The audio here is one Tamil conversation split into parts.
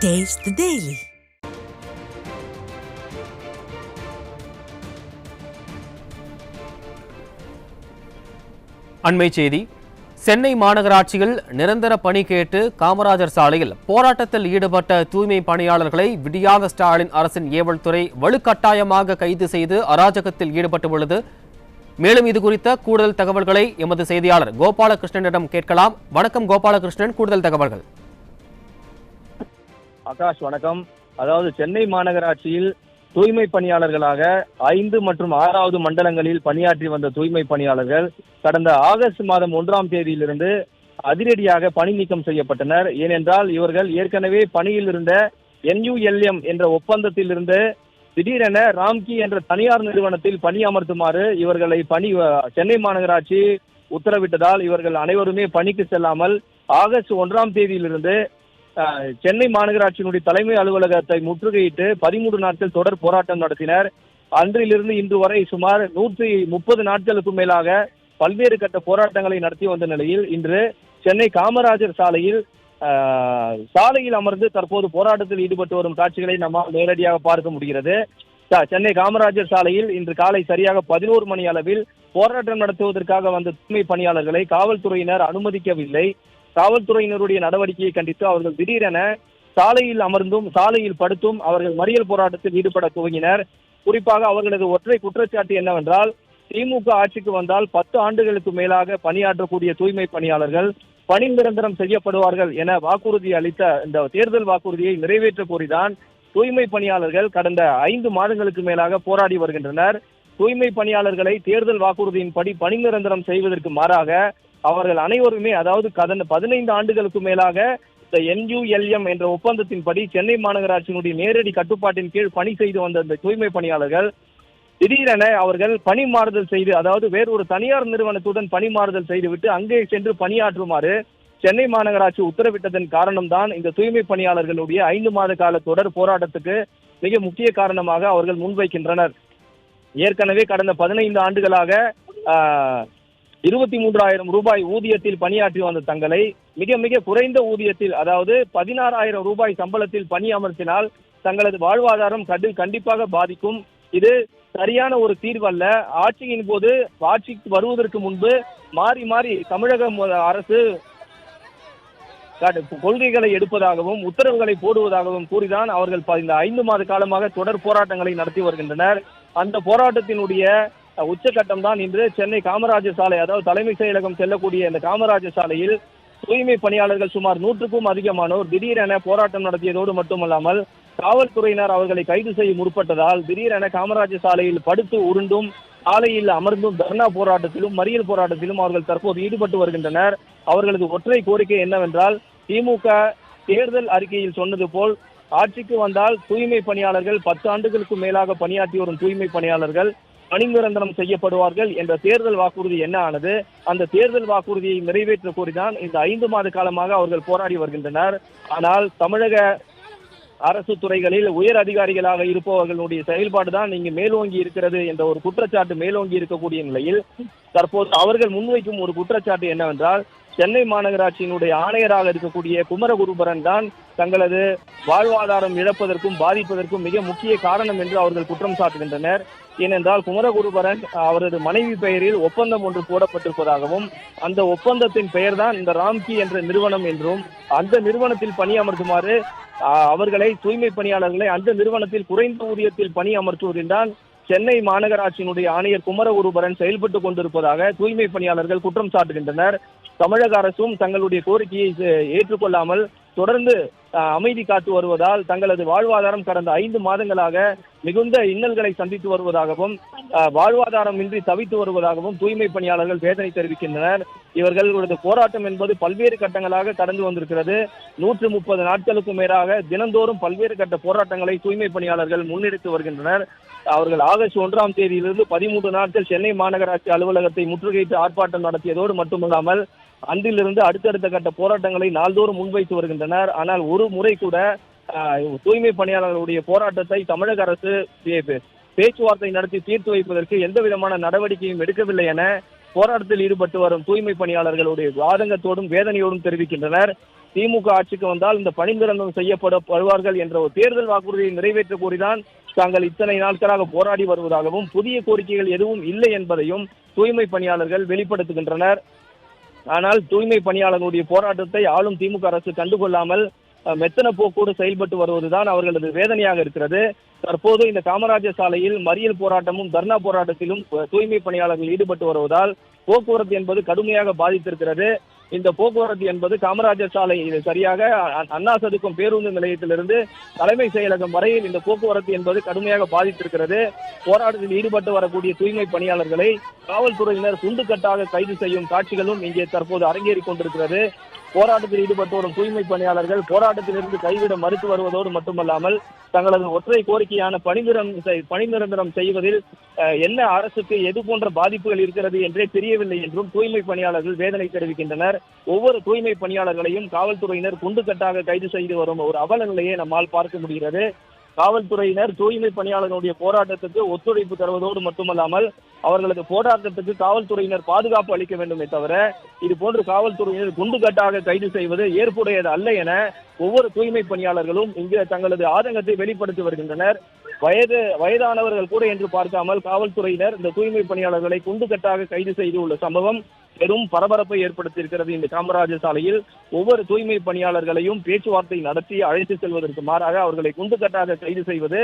Taste the Daily. அண்மை செய்தி. சென்னை மாநகராட்சியில் நிரந்தர பணி கேட்டு காமராஜர் சாலையில் போராட்டத்தில் ஈடுபட்ட தூய்மை பணியாளர்களை விடியாத ஸ்டாலின் அரசின் ஏவல் துறை வலுக்கட்டாயமாக கைது செய்து அராஜகத்தில் ஈடுபட்டுள்ளது. மேலும் இது குறித்த கூடுதல் தகவல்களை எமது செய்தியாளர் கோபாலகிருஷ்ணனிடம் கேட்கலாம். வணக்கம் கோபாலகிருஷ்ணன், கூடுதல் தகவல்கள். ஆகாஷ் வணக்கம். அதாவது சென்னை மாநகராட்சியில் தூய்மை பணியாளர்களாக 5 மற்றும் 6வது மண்டலங்களில் பணியாற்றி வந்த தூய்மை பணியாளர்கள் கடந்த ஆகஸ்ட் மாதம் 1ஆம் தேதியிலிருந்து அதிரடியாக பணி நீக்கம் செய்யப்பட்டனர். ஏனென்றால் இவர்கள் ஏற்கனவே பணியில் இருந்த NULM என்ற ஒப்பந்தத்தில் இருந்து திடீரென ராம்கி என்ற தனியார் நிறுவனத்தில் பணி அமர்த்துமாறு இவர்களை சென்னை மாநகராட்சி உத்தரவிட்டதால் இவர்கள் அனைவருமே பணிக்கு செல்லாமல் ஆகஸ்ட் 1ஆம் தேதியிலிருந்து சென்னை மாநகராட்சியினுடைய தலைமை அலுவலகத்தை முற்றுகையிட்டு 13 நாட்கள் தொடர் போராட்டம் நடத்தினர். அன்றிலிருந்து இன்று வரை சுமார் 130 நாட்களுக்கு மேலாக பல்வேறு கட்ட போராட்டங்களை நடத்தி வந்த நிலையில் இன்று சென்னை காமராஜர் சாலையில் அமர்ந்து தற்போது போராட்டத்தில் ஈடுபட்டு வரும் காட்சிகளை நம்மால் நேரடியாக பார்க்க முடிகிறது. சென்னை காமராஜர் சாலையில் இன்று காலை சரியாக 11 மணி அளவில் போராட்டம் நடத்துவதற்காக வந்த தூய்மை பணியாளர்களை காவல்துறையினர் அனுமதிக்கவில்லை. காவல்துறையினருடைய நடவடிக்கையை கண்டித்து அவர்கள் திடீரென சாலையில் அமர்ந்தும் சாலையில் படுத்தும் அவர்கள் மறியல் போராட்டத்தில் ஈடுபட துவங்கினர். குறிப்பாக அவர்களது ஒற்றை குற்றச்சாட்டு என்னவென்றால், திமுக ஆட்சிக்கு வந்தால் 10 ஆண்டுகளுக்கு மேலாக பணியாற்றக்கூடிய தூய்மை பணியாளர்கள் பணி நிரந்தரம் செய்யப்படுவார்கள் என வாக்குறுதி அளித்த இந்த தேர்தல் வாக்குறுதியை நிறைவேற்ற கோரிதான் தூய்மை பணியாளர்கள் கடந்த 5 மாதங்களுக்கு மேலாக போராடி வருகின்றனர். தூய்மை பணியாளர்களை தேர்தல் வாக்குறுதியின்படி பணி நிரந்தரம் செய்வதற்கு மாறாக அவர்கள் அனைவருமே, அதாவது கடந்த 15 ஆண்டுகளுக்கு மேலாக இந்த NULM என்ற ஒப்பந்தத்தின்படி சென்னை மாநகராட்சியினுடைய நேரடி கட்டுப்பாட்டின் கீழ் பணி செய்து வந்த இந்த தூய்மை பணியாளர்கள் திடீரென அவர்கள் பணி மாறுதல் செய்து, அதாவது வேறொரு தனியார் நிறுவனத்துடன் பணி மாறுதல் செய்துவிட்டு அங்கே சென்று பணியாற்றுமாறு சென்னை மாநகராட்சி உத்தரவிட்டதன் காரணம்தான் இந்த தூய்மை பணியாளர்களுடைய 5 மாத கால தொடர் போராட்டத்துக்கு மிக முக்கிய காரணமாக அவர்கள் முன்வைக்கின்றனர். ஏற்கனவே கடந்த 15 ஆண்டுகளாக 23,000 ரூபாய் ஊதியத்தில் பணியாற்றி வந்த தங்களை மிக மிக குறைந்த ஊதியத்தில், அதாவது 16,000 ரூபாய் சம்பளத்தில் பணி அமர்த்தினால் தங்களது வாழ்வாதாரம் கண்டிப்பாக பாதிக்கும். இது சரியான ஒரு தீர்வு அல்ல. ஆட்சியின் போது, ஆட்சிக்கு வருவதற்கு முன்பு மாறி மாறி தமிழக அரசு கொள்கைகளை எடுப்பதாகவும் உத்தரவுகளை போடுவதாகவும் கூறிதான் அவர்கள் இந்த 5 மாத காலமாக தொடர் போராட்டங்களை நடத்தி வருகின்றனர். அந்த போராட்டத்தினுடைய உச்சகட்டம் தான் இன்று சென்னை காமராஜர் சாலை, அதாவது தலைமை செயலகம் செல்லக்கூடிய இந்த காமராஜர் சாலையில் தூய்மை பணியாளர்கள் சுமார் 100க்கும் அதிகமானோர் திடீரென போராட்டம் நடத்தியதோடு மட்டுமல்லாமல் காவல்துறையினர் அவர்களை கைது செய்ய முற்பட்டதால் திடீரென காமராஜர் சாலையில் படுத்து உருண்டும் சாலையில் அமர்ந்தும் தர்ணா போராட்டத்திலும் மறியல் போராட்டத்திலும் அவர்கள் தற்போது ஈடுபட்டு வருகின்றனர். அவர்களது ஒற்றை கோரிக்கை என்னவென்றால், திமுக தேர்தல் அறிக்கையில் சொன்னது போல் ஆட்சிக்கு வந்தால் தூய்மை பணியாளர்கள் 10 ஆண்டுகளுக்கு மேலாக பணியாற்றி வரும் தூய்மை பணியாளர்கள் பணி நிரந்தரம் செய்யப்படுவார்கள் என்ற தேர்தல் வாக்குறுதி என்ன ஆனது, அந்த தேர்தல் வாக்குறுதியை நிறைவேற்ற கோரிதான் இந்த 5 மாத காலமாக அவர்கள் போராடி வருகின்றனர். ஆனால் தமிழக அரசு துறைகளில் உயர் அதிகாரிகளாக இருப்பவர்களுடைய செயல்பாடுதான் இங்கு மேலோங்கி இருக்கிறது என்ற ஒரு குற்றச்சாட்டு மேலோங்கி இருக்கக்கூடிய நிலையில் தற்போது அவர்கள் முன்வைக்கும் ஒரு குற்றச்சாட்டு என்னவென்றால், சென்னை மாநகராட்சியினுடைய ஆணையராக இருக்கக்கூடிய குமரகுருபரன் தான் தங்களது வாழ்வாதாரம் இழப்பதற்கும் பாதிப்பதற்கும் மிக முக்கிய காரணம் என்று அவர்கள் குற்றம் சாட்டுகின்றனர். ஏனென்றால் குமரகுருபரன் அவரது மனைவி பெயரில் ஒப்பந்தம் ஒன்று போடப்பட்டிருப்பதாகவும் அந்த ஒப்பந்தத்தின் பெயர்தான் இந்த ராம்கி என்ற நிறுவனம் என்றும் அந்த நிறுவனத்தில் பணி அமர்த்துமாறு அவர்களை தூய்மை பணியாளர்களை அந்த நிறுவனத்தில் குறைந்த ஊதியத்தில் பணி அமர்த்துவதில் தான் சென்னை மாநகராட்சியினுடைய ஆணையர் குமரகுருபரன் செயல்பட்டு கொண்டிருப்பதாக தூய்மை பணியாளர்கள் குற்றம் சாட்டுகின்றனர். தமிழக அரசும் தங்களுடைய கோரிக்கையை ஏற்றுக்கொள்ளாமல் தொடர்ந்து அமைதி காத்து வருவதால் தங்களது வாழ்வாதாரம் கடந்த 5 மாதங்களாக மிகுந்த இன்னல்களை சந்தித்து வருவதாகவும் வாழ்வாதாரம் இன்றி தவித்து வருவதாகவும் தூய்மை பணியாளர்கள் வேதனை தெரிவிக்கின்றனர். இவர்களது போராட்டம் என்பது பல்வேறு கட்டங்களாக கடந்து வந்திருக்கிறது. 130 நாட்களுக்கு மேலாக தினந்தோறும் பல்வேறு கட்ட போராட்டங்களை தூய்மை பணியாளர்கள் முன்னெடுத்து வருகின்றனர். அவர்கள் ஆகஸ்ட் 1ஆம் தேதியிலிருந்து 13 நாட்கள் சென்னை மாநகராட்சி அலுவலகத்தை முற்றுகையிட்டு ஆர்ப்பாட்டம் நடத்தியதோடு மட்டுமல்லாமல் அன்றிலிருந்து அடுத்தடுத்த கட்ட போராட்டங்களை நாள்தோறும் முன்வைத்து வருகின்றனர். ஆனால் ஒரு முறை கூட தூய்மை பணியாளர்களுடைய போராட்டத்தை தமிழக அரசு பேச்சுவார்த்தை நடத்தி தீர்த்து வைப்பதற்கு எந்த விதமான நடவடிக்கையும் எடுக்கவில்லை என போராட்டத்தில் ஈடுபட்டு வரும் தூய்மை பணியாளர்களுடைய ஆதங்கத்தோடும் வேதனையோடும் தெரிவிக்கின்றனர். திமுக ஆட்சிக்கு வந்தால் இந்த பணி நிரந்தரம் செய்யப்படுவார்கள் என்ற ஒரு தேர்தல் வாக்குறுதியை நிறைவேற்ற கோரிதான் தாங்கள் இத்தனை நாட்களாக போராடி வருவதாகவும் புதிய கோரிக்கைகள் எதுவும் இல்லை என்பதையும் தூய்மை பணியாளர்கள் வெளிப்படுத்துகின்றனர். ஆனால் தூய்மை பணியாளர்களுடைய போராட்டத்தை ஆளும் திமுக அரசு கண்டுகொள்ளாமல் மெத்தன போக்கோடு செயல்பட்டு வருவதுதான் அவர்களது வேதனையாக இருக்கிறது. தற்போது இந்த காமராஜர் சாலையில் மறியல் போராட்டமும் தர்ணா போராட்டத்திலும் தூய்மை பணியாளர்கள் ஈடுபட்டு வருவதால் போக்குவரத்து என்பது கடுமையாக பாதித்திருக்கிறது. இந்த போக்குவரத்து என்பது காமராஜர் சாலை சரியாக அண்ணா சதுக்கம் பேருந்து நிலையத்திலிருந்து தலைமை செயலகம் வரையில் இந்த போக்குவரத்து என்பது கடுமையாக பாதித்திருக்கிறது. போராட்டத்தில் ஈடுபட்டு வரக்கூடிய தூய்மை பணியாளர்களை காவல்துறையினர் துண்டுக்கட்டாக கைது செய்யும் காட்சிகளும் இங்கே தற்போது அரங்கேறிக் கொண்டிருக்கிறது. போராட்டத்தில் ஈடுபட்டு வரும் தூய்மை பணியாளர்கள் போராட்டத்திலிருந்து கைவிட மறுத்து வருவதோடு மட்டுமல்லாமல் தங்களது ஒற்றை கோரிக்கையான பணி நிரந்தரம் செய்வதில் என்ன அரசுக்கு எது போன்ற பாதிப்புகள் இருக்கிறது என்றே தெரியவில்லை என்றும் தூய்மை பணியாளர்கள் வேதனை தெரிவிக்கின்றனர். ஒவ்வொரு தூய்மை பணியாளர்களையும் காவல்துறையினர் குண்டுக்கட்டாக கைது செய்து வரும் ஒரு அவல நிலையை நம்மால் பார்க்க முடிகிறது. காவல்துறையினர் தூய்மை பணியாளர்களுடைய போராட்டத்துக்கு ஒத்துழைப்பு தருவதோடு மட்டுமல்லாமல் அவர்களது போராட்டத்துக்கு காவல்துறையினர் பாதுகாப்பு அளிக்க வேண்டுமே தவிர இது போன்று காவல்துறையினர் குண்டுகட்டாக கைது செய்வது ஏற்புடையது அல்ல என ஒவ்வொரு தூய்மை பணியாளர்களும் இங்கு தங்களது ஆதங்கத்தை வெளிப்படுத்தி வருகின்றனர். வயதானவர்கள் கூட என்று பார்க்காமல் காவல்துறையினர் இந்த தூய்மை பணியாளர்களை குண்டுகட்டாக கைது செய்து உள்ள சம்பவம் பெரும் பரபரப்பை ஏற்படுத்தியிருக்கிறது. இந்த காமராஜர் சாலையில் ஒவ்வொரு தூய்மை பணியாளர்களையும் பேச்சுவார்த்தை நடத்தி அழைத்து செல்வதற்கு மாறாக அவர்களை குண்டுகட்டாக கைது செய்வது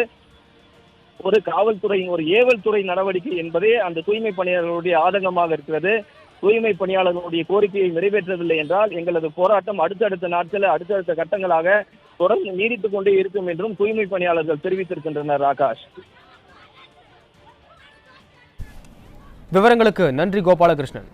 ஒரு காவல்துறையின் ஒரு ஏவல் துறை நடவடிக்கை என்பதே அந்த தூய்மை பணியாளர்களுடைய ஆதங்கமாக இருக்கிறது. தூய்மை பணியாளர்களுடைய கோரிக்கையை நிறைவேற்றவில்லை என்றால் எங்களது போராட்டம் அடுத்தடுத்த நாட்களில் அடுத்தடுத்த கட்டங்களாக தொடர்ந்து நீடித்துக் கொண்டே இருக்கும் என்றும் தூய்மை பணியாளர்கள் தெரிவித்திருக்கின்றனர். ஆகாஷ், விவரங்களுக்கு நன்றி கோபாலகிருஷ்ணன்.